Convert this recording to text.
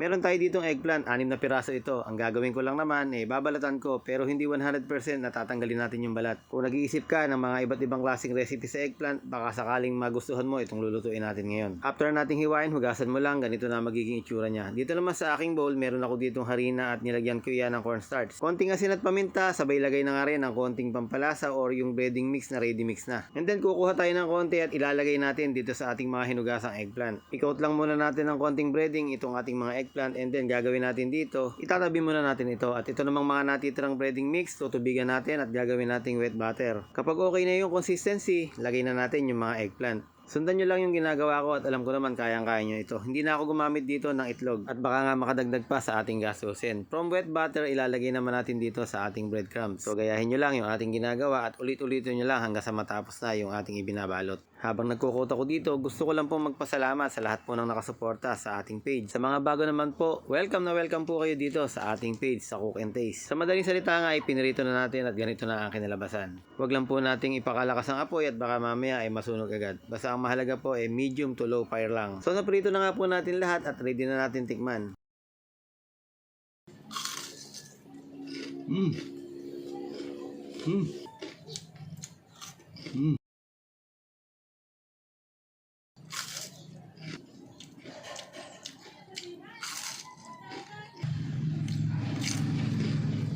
Meron tayo ditong eggplant, 6 na piraso ito. Ang gagawin ko lang naman, babalatan ko pero hindi 100% natatanggalin natin yung balat. Kung nag-iisip ka ng mga iba't ibang klaseng recipe sa eggplant, baka sakaling magustuhan mo itong lulutuin natin ngayon. After nating hiwain, hugasan mo lang, ganito na magiging itsura niya. Dito naman sa aking bowl, meron ako ditong harina at nilagyan ko yan ng cornstarch. Konting asin at paminta, sabay lagay na nga rin ng konting pampalasa or yung breading mix na ready mix na. And then kukuha tayo ng konti at ilalagay natin dito sa ating mga hinugasang eggplant. I-coat lang muna natin ng konting breading itong ating mga eggplant, and then gagawin natin dito, itatabi muna natin ito, at ito namang mga natitirang breading mix, tutubigan natin at gagawin nating wet butter. Kapag okay na yung consistency, lagay na natin yung mga eggplant. Sundan nyo lang yung ginagawa ko at alam ko naman kayang-kaya nyo ito. Hindi na ako gumamit dito ng itlog at baka nga makadagdag pa sa ating gastusin. From wet butter, ilalagay naman natin dito sa ating breadcrumbs. So gayahin nyo lang yung ating ginagawa at ulit-ulitin nyo lang hanggang sa matapos na yung ating ibinabalot. Habang nagkukot ako dito, gusto ko lang pong magpasalamat sa lahat po ng nakasuporta sa ating page. Sa mga bago naman po, welcome na welcome po kayo dito sa ating page sa Cook and Taste. Sa madaling salita nga ay pinirito na natin at ganito na ang kinalabasan. Huwag lang po nating ipakalakas ang apoy at baka mamaya ay masunog agad. Basta ang mahalaga po ay medium to low fire lang. So naprito na nga po natin lahat at ready na natin tikman.